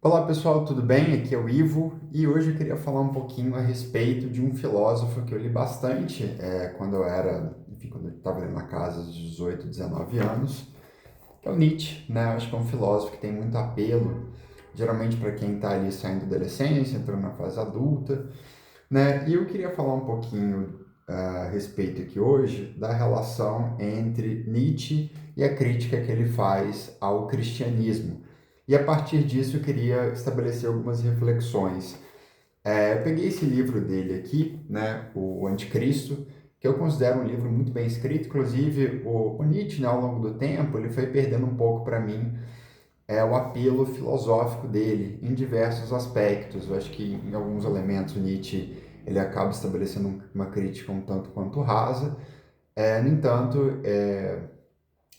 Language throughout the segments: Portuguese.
Olá pessoal, tudo bem? Aqui é o Ivo e hoje eu queria falar um pouquinho a respeito de um filósofo que eu li bastante quando eu era, enfim, quando eu estava ali na casa dos 18, 19 anos, que é o Nietzsche, né? Eu acho que é um filósofo que tem muito apelo, geralmente para quem está ali saindo da adolescência, entrando na fase adulta, né? E eu queria falar um pouquinho a respeito aqui hoje da relação entre Nietzsche e a crítica que ele faz ao cristianismo. E a partir disso eu queria estabelecer algumas reflexões. Eu peguei esse livro dele aqui, né, o Anticristo, que eu considero um livro muito bem escrito. Inclusive, o Nietzsche, né, ao longo do tempo, ele foi perdendo um pouco para mim o apelo filosófico dele em diversos aspectos. Eu acho que em alguns elementos o Nietzsche ele acaba estabelecendo uma crítica um tanto quanto rasa. No entanto,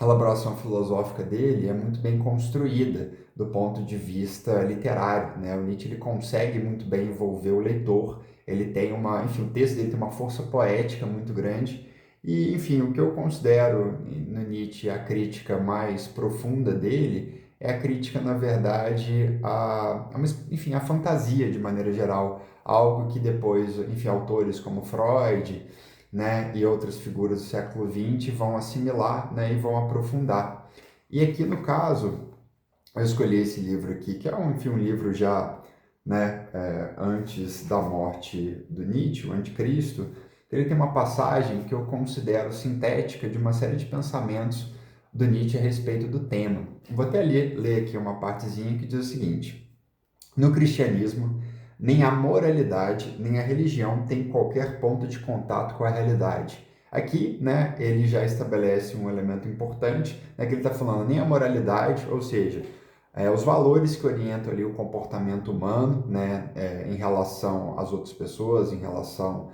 a elaboração filosófica dele é muito bem construída do ponto de vista literário, né? O Nietzsche ele consegue muito bem envolver o leitor, ele tem enfim, o texto dele tem uma força poética muito grande e, enfim, o que eu considero no Nietzsche a crítica mais profunda dele é a crítica, na verdade, enfim, a fantasia de maneira geral, algo que depois, enfim, autores como Freud, né, e outras figuras do século XX vão assimilar, né, e vão aprofundar. E aqui no caso, eu escolhi esse livro aqui, que é enfim, um livro já, né, antes da morte do Nietzsche, o Anticristo. Ele tem uma passagem que eu considero sintética de uma série de pensamentos do Nietzsche a respeito do tema. Vou até ler aqui uma partezinha que diz o seguinte: no cristianismo, nem a moralidade nem a religião têm qualquer ponto de contato com a realidade. Aqui, né, ele já estabelece um elemento importante, né, que ele está falando nem a moralidade, ou seja, os valores que orientam ali o comportamento humano, né, em relação às outras pessoas, em relação,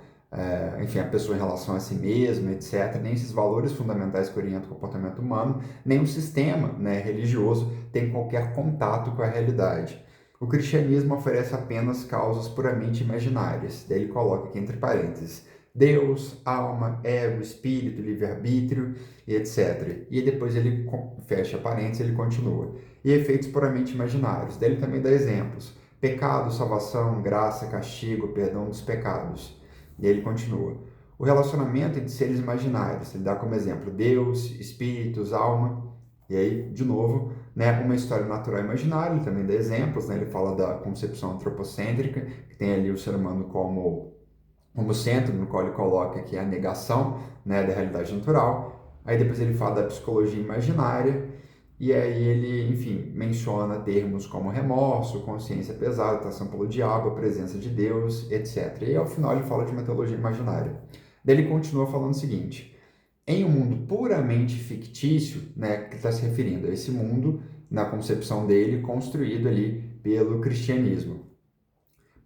enfim, a pessoa em relação a si mesma, etc. Nem esses valores fundamentais que orientam o comportamento humano, nem o sistema, né, religioso tem qualquer contato com a realidade. O cristianismo oferece apenas causas puramente imaginárias. Daí ele coloca aqui entre parênteses Deus, alma, ego, espírito, livre-arbítrio e etc. E depois ele fecha parênteses e ele continua. E efeitos puramente imaginários. Daí ele também dá exemplos. Pecado, salvação, graça, castigo, perdão dos pecados. E ele continua. O relacionamento entre seres imaginários. Ele dá como exemplo Deus, espíritos, alma. E aí, de novo, né, uma história natural imaginária, ele também dá exemplos, né, ele fala da concepção antropocêntrica, que tem ali o ser humano como centro, no qual ele coloca aqui a negação, né, da realidade natural. Aí depois ele fala da psicologia imaginária, e aí ele, enfim, menciona termos como remorso, consciência pesada, atração pelo diabo, a presença de Deus, etc. E ao final ele fala de uma teologia imaginária. Daí ele continua falando o seguinte: em um mundo puramente fictício, né, que está se referindo a esse mundo, na concepção dele, construído ali pelo cristianismo.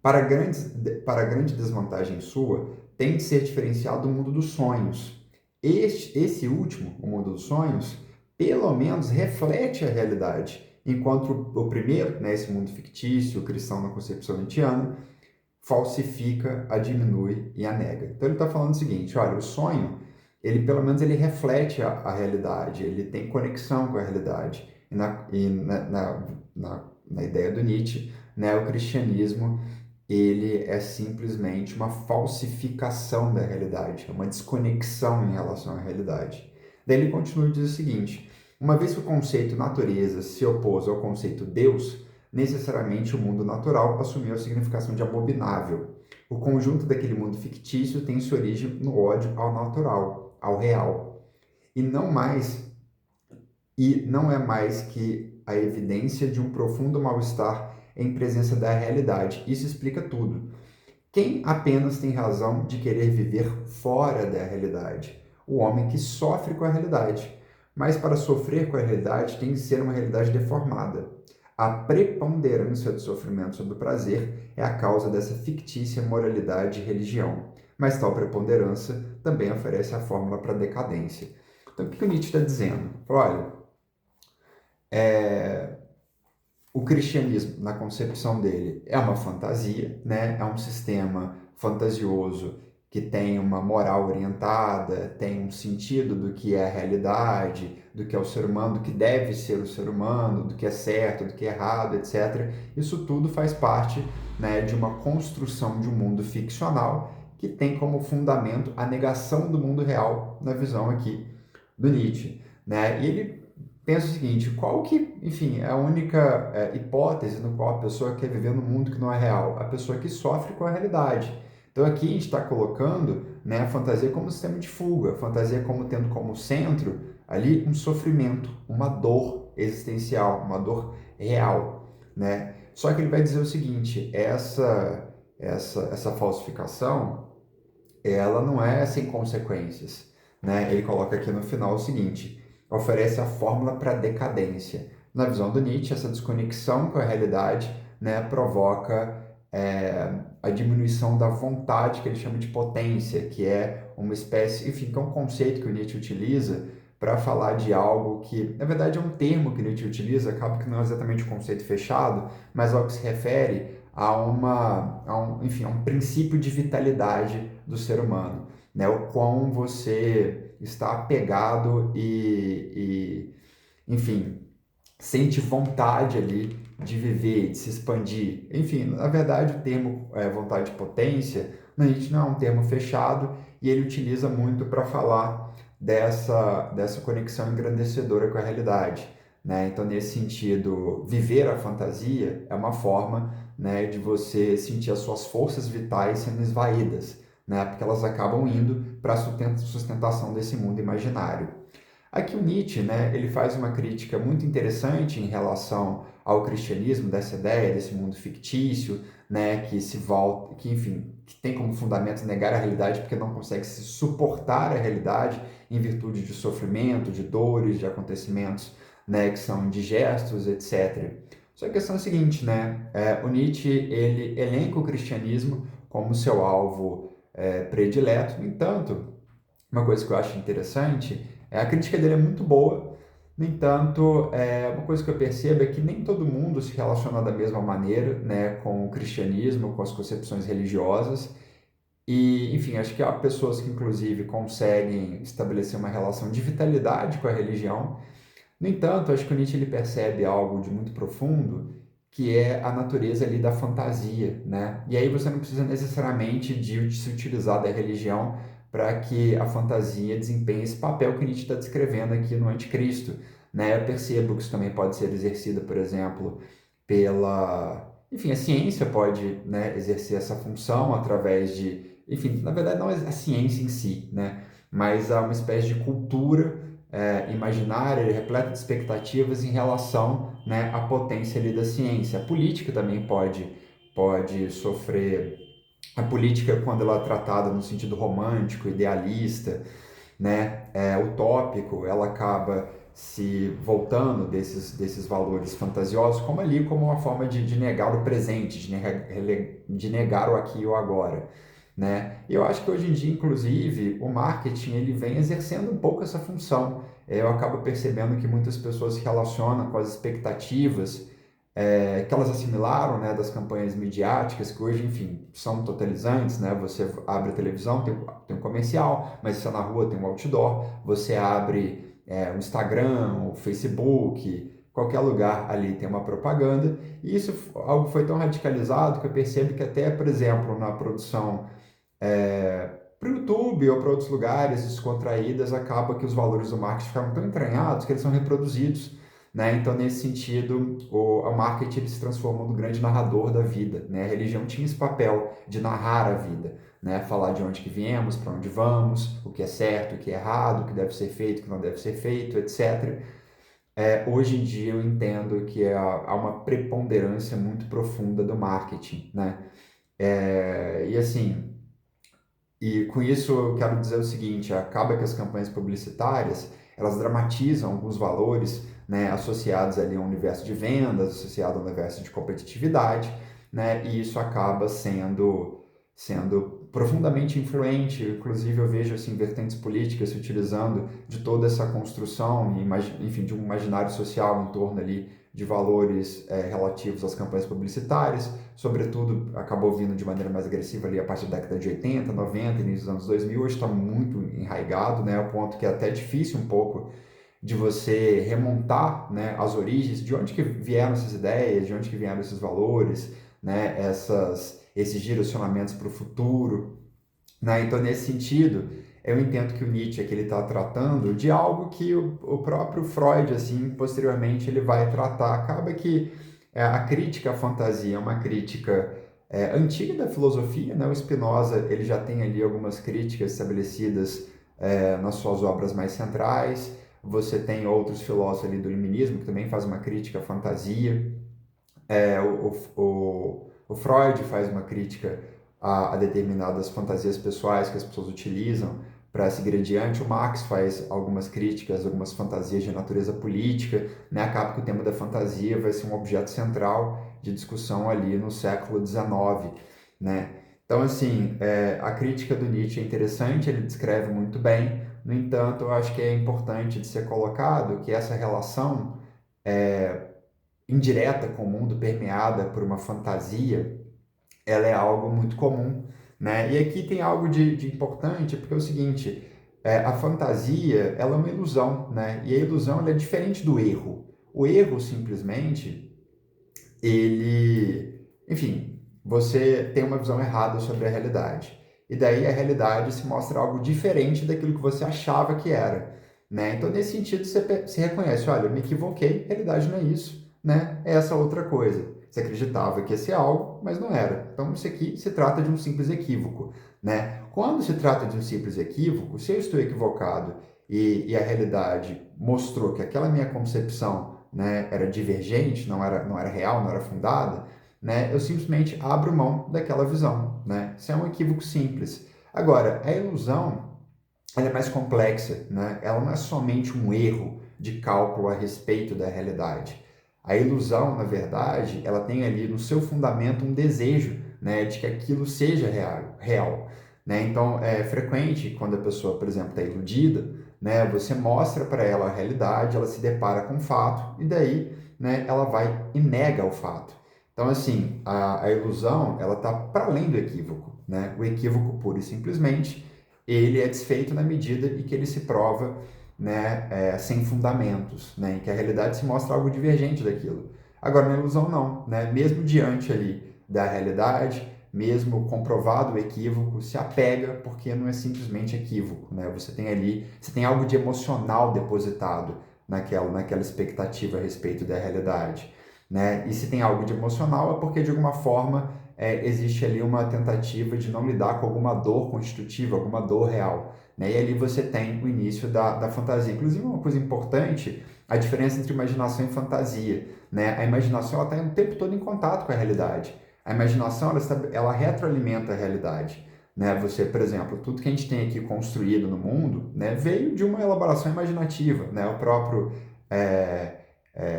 Para grande desvantagem sua, tem de ser diferenciado do mundo dos sonhos. Esse último, o mundo dos sonhos, pelo menos reflete a realidade, enquanto o primeiro, né, esse mundo fictício, o cristão na concepção nietzschiana, falsifica, a diminui e a nega. Então ele está falando o seguinte: olha, o sonho, ele pelo menos ele reflete a realidade, ele tem conexão com a realidade. Na ideia do Nietzsche, né, o cristianismo ele é simplesmente uma falsificação da realidade, é uma desconexão em relação à realidade. Daí ele continua e diz o seguinte: uma vez que o conceito natureza se opôs ao conceito Deus, necessariamente o mundo natural assumiu a significação de abominável. O conjunto daquele mundo fictício tem sua origem no ódio ao natural, ao real, e não é mais que a evidência de um profundo mal-estar em presença da realidade. Isso explica tudo. Quem apenas tem razão de querer viver fora da realidade? O homem que sofre com a realidade. Mas para sofrer com a realidade tem de ser uma realidade deformada. A preponderância do sofrimento sobre o prazer é a causa dessa fictícia moralidade e religião. Mas tal preponderância também oferece a fórmula para a decadência. Então, o que o Nietzsche está dizendo? Olha, é, o cristianismo, na concepção dele, é uma fantasia, né? É um sistema fantasioso que tem uma moral orientada, tem um sentido do que é a realidade, do que é o ser humano, do que deve ser o ser humano, do que é certo, do que é errado, etc. Isso tudo faz parte, né, de uma construção de um mundo ficcional que tem como fundamento a negação do mundo real na visão aqui do Nietzsche, né? E ele pensa o seguinte: qual que, enfim, é a única hipótese no qual a pessoa quer viver num mundo que não é real? A pessoa que sofre com a realidade. Então aqui a gente está colocando, né, a fantasia como sistema de fuga, a fantasia como tendo como centro ali um sofrimento, uma dor existencial, uma dor real, né? Só que ele vai dizer o seguinte: essa falsificação, ela não é sem consequências, né? Ele coloca aqui no final o seguinte: oferece a fórmula para a decadência. Na visão do Nietzsche, essa desconexão com a realidade, né, provoca a diminuição da vontade, que ele chama de potência, que é uma espécie, enfim, que é um conceito que o Nietzsche utiliza para falar de algo que, na verdade, é um termo que Nietzsche utiliza, acaba que não é exatamente um conceito fechado, mas ao que se refere enfim, a um princípio de vitalidade do ser humano, né? O quão você está apegado enfim, sente vontade ali de viver, de se expandir. Enfim, na verdade, o termo vontade de potência, Nietzsche não é um termo fechado e ele utiliza muito para falar dessa conexão engrandecedora com a realidade, né? Então, nesse sentido, viver a fantasia é uma forma, né, de você sentir as suas forças vitais sendo esvaídas, né? Porque elas acabam indo para a sustentação desse mundo imaginário. Aqui o Nietzsche, né, ele faz uma crítica muito interessante em relação ao cristianismo, dessa ideia, desse mundo fictício, né, que se volta, que enfim, que tem como fundamento negar a realidade porque não consegue se suportar a realidade em virtude de sofrimento, de dores, de acontecimentos, né, que são indigestos, etc. Só que a questão é a seguinte, né, o Nietzsche, ele elenca o cristianismo como seu alvo predileto. No entanto, uma coisa que eu acho interessante é a crítica dele é muito boa. No entanto, uma coisa que eu percebo é que nem todo mundo se relaciona da mesma maneira, né, com o cristianismo, com as concepções religiosas. E, enfim, acho que há pessoas que, inclusive, conseguem estabelecer uma relação de vitalidade com a religião. No entanto, acho que o Nietzsche ele percebe algo de muito profundo, que é a natureza ali da fantasia, né? E aí você não precisa necessariamente de se utilizar da religião para que a fantasia desempenhe esse papel que Nietzsche está descrevendo aqui no Anticristo, né? Eu percebo que isso também pode ser exercido, por exemplo, enfim, a ciência pode, né, exercer essa função através enfim, na verdade não é a ciência em si, né? Mas há uma espécie de cultura imaginária, repleta de expectativas em relação, né, à potência ali da ciência. A política também pode sofrer. A política, quando ela é tratada no sentido romântico, idealista, né, utópico, ela acaba se voltando desses valores fantasiosos como uma forma de negar o presente, de negar o aqui e o agora, né? E eu acho que hoje em dia, inclusive, o marketing ele vem exercendo um pouco essa função. Eu acabo percebendo que muitas pessoas se relacionam com as expectativas que elas assimilaram, né, das campanhas midiáticas, que hoje, enfim, são totalizantes, né? Você abre a televisão, tem um comercial, mas você na rua tem um outdoor, você abre o Instagram, o Facebook, qualquer lugar ali tem uma propaganda, e isso algo foi tão radicalizado que eu percebo que até, por exemplo, na produção para o YouTube ou para outros lugares descontraídas, acaba que os valores do marketing ficaram tão entranhados que eles são reproduzidos, né? Então, nesse sentido, o marketing ele se transformou no grande narrador da vida, né? A religião tinha esse papel de narrar a vida, né? Falar de onde que viemos, para onde vamos, o que é certo, o que é errado, o que deve ser feito, o que não deve ser feito, etc. Hoje em dia eu entendo que há uma preponderância muito profunda do marketing, né? E assim, e com isso eu quero dizer o seguinte: acaba que as campanhas publicitárias elas dramatizam alguns valores, né, associados ali ao universo de vendas, associado ao universo de competitividade, né, e isso acaba sendo profundamente influente. Inclusive eu vejo assim vertentes políticas se utilizando de toda essa construção, enfim, de um imaginário social em torno ali de valores relativos às campanhas publicitárias, sobretudo acabou vindo de maneira mais agressiva ali a partir da década de 80, 90, início dos anos 2000, hoje está muito enraizado, né, ao ponto que é até difícil um pouco de você remontar, né, as origens, de onde que vieram essas ideias, de onde que vieram esses valores, né, esses direcionamentos para o futuro, né? Então, nesse sentido, eu entendo que o Nietzsche aqui ele está tratando de algo que o próprio Freud, assim, posteriormente ele vai tratar. Acaba que a crítica à fantasia é uma crítica antiga da filosofia, né? O Spinoza ele já tem ali algumas críticas estabelecidas nas suas obras mais centrais. Você tem outros filósofos ali do iluminismo que também faz uma crítica à fantasia. O Freud faz uma crítica a determinadas fantasias pessoais que as pessoas utilizam para seguir adiante. O Marx faz algumas críticas, algumas fantasias de natureza política, né? Acaba que o tema da fantasia vai ser um objeto central de discussão ali no século XIX, né? Então, assim, a crítica do Nietzsche é interessante, ele descreve muito bem. No entanto, eu acho que é importante de ser colocado que essa relação indireta com o mundo, permeada por uma fantasia, ela é algo muito comum, né? E aqui tem algo de importante, porque é o seguinte, a fantasia, ela é uma ilusão, né? E a ilusão, ela é diferente do erro. O erro, simplesmente, ele... Enfim, você tem uma visão errada sobre a realidade. E daí a realidade se mostra algo diferente daquilo que você achava que era, né? Então, nesse sentido, você reconhece, olha, eu me equivoquei, a realidade não é isso, né? É essa outra coisa. Você acreditava que ia ser algo, mas não era. Então, isso aqui se trata de um simples equívoco, né? Quando se trata de um simples equívoco, se eu estou equivocado e a realidade mostrou que aquela minha concepção, né, era divergente, não era real, não era fundada, né, eu simplesmente abro mão daquela visão, né? Isso é um equívoco simples. Agora, a ilusão, ela é mais complexa, né? Ela não é somente um erro de cálculo a respeito da realidade. A ilusão, na verdade, ela tem ali no seu fundamento um desejo, né, de que aquilo seja real, né? Então, é frequente quando a pessoa, por exemplo, está iludida, né, você mostra para ela a realidade, ela se depara com o fato e daí, né, ela vai e nega o fato. Então, assim, a ilusão, ela está para além do equívoco, né? O equívoco, puro e simplesmente, ele é desfeito na medida em que ele se prova, né, sem fundamentos, né, em que a realidade se mostra algo divergente daquilo. Agora, na ilusão não, né? Mesmo diante ali da realidade, mesmo comprovado o equívoco, se apega porque não é simplesmente equívoco, né? Você tem algo de emocional depositado naquela expectativa a respeito da realidade, né? E se tem algo de emocional é porque de alguma forma existe ali uma tentativa de não lidar com alguma dor constitutiva, alguma dor real, né? E ali você tem o início da fantasia. Inclusive, uma coisa importante, a diferença entre imaginação e fantasia, né? A imaginação está o tempo todo em contato com a realidade. A imaginação, ela retroalimenta a realidade, né? Você, por exemplo, tudo que a gente tem aqui construído no mundo, né, veio de uma elaboração imaginativa, né? O próprio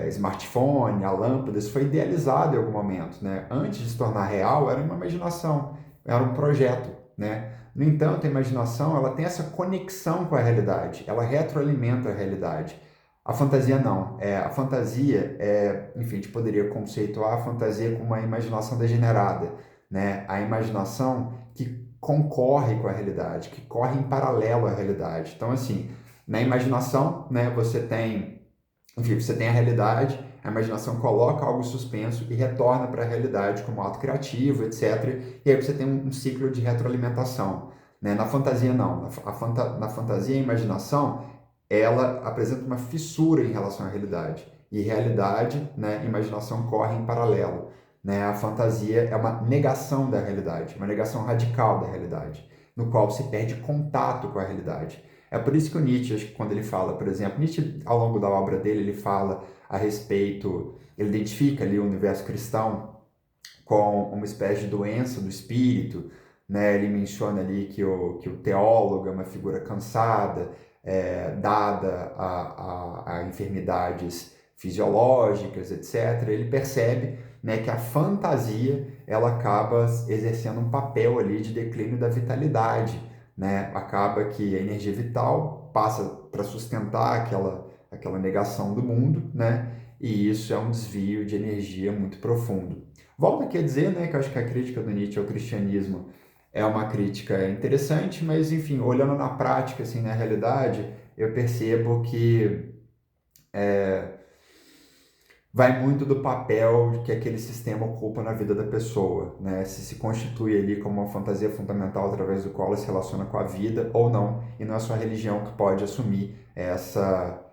smartphone, a lâmpada, isso foi idealizado em algum momento, né? Antes de se tornar real, era uma imaginação, era um projeto, né? No entanto, a imaginação, ela tem essa conexão com a realidade, ela retroalimenta a realidade. A fantasia não. A fantasia, enfim, a gente poderia conceituar a fantasia como uma imaginação degenerada, né? A imaginação que concorre com a realidade, que corre em paralelo à realidade. Então, assim, na imaginação, né, enfim, você tem a realidade, a imaginação coloca algo suspenso e retorna para a realidade como ato criativo, etc. E aí você tem um ciclo de retroalimentação, né? Na fantasia, não. Na fantasia, a imaginação, ela apresenta uma fissura em relação à realidade. E realidade, né, e imaginação correm em paralelo, né? A fantasia é uma negação da realidade, uma negação radical da realidade, no qual se perde contato com a realidade. É por isso que o Nietzsche, acho que quando ele fala, por exemplo, Nietzsche, ao longo da obra dele, ele fala a respeito, ele identifica ali o universo cristão com uma espécie de doença do espírito, né? Ele menciona ali que o teólogo é uma figura cansada, dada a enfermidades fisiológicas, etc. Ele percebe, né, que a fantasia ela acaba exercendo um papel ali de declínio da vitalidade, né? Acaba que a energia vital passa para sustentar aquela negação do mundo, né? e isso é um desvio de energia muito profundo. Volto aqui a dizer, né, que eu acho que a crítica do Nietzsche ao cristianismo é uma crítica interessante, mas, enfim, olhando na prática, assim, na realidade, eu percebo que vai muito do papel que aquele sistema ocupa na vida da pessoa, né? Se constitui ali como uma fantasia fundamental através do qual ela se relaciona com a vida ou não, e não é só a religião que pode assumir essa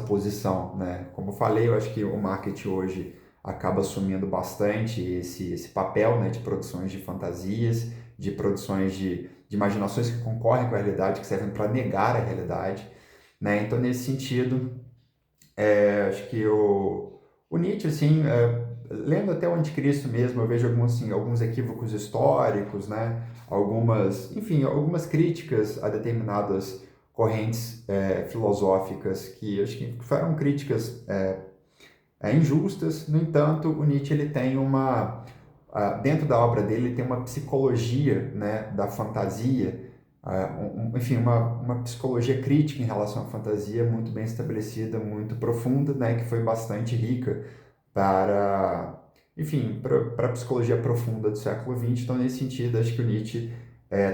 posição, né? Como eu falei, eu acho que o marketing hoje acaba assumindo bastante esse papel, né, de produções de fantasias, de produções de imaginações que concorrem com a realidade, que servem para negar a realidade, né? Então, nesse sentido, acho que o Nietzsche, assim, lendo até o Anticristo mesmo, eu vejo alguns, assim, alguns equívocos históricos, né? Algumas, enfim, algumas críticas a determinadas correntes filosóficas que acho que foram críticas injustas. No entanto, o Nietzsche ele tem dentro da obra dele, ele tem uma psicologia, né, da fantasia, enfim, uma psicologia crítica em relação à fantasia muito bem estabelecida, muito profunda, né, que foi bastante rica para, enfim, para a psicologia profunda do século XX. Então, nesse sentido, acho que o Nietzsche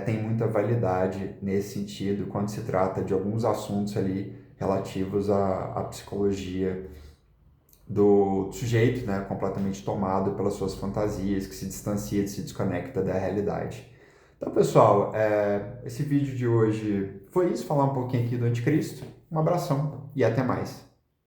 tem muita validade nesse sentido, quando se trata de alguns assuntos ali relativos à psicologia do sujeito, né, completamente tomado pelas suas fantasias, que se distancia, se desconecta da realidade. Então, pessoal, esse vídeo de hoje foi isso, falar um pouquinho aqui do Anticristo. Um abração e até mais.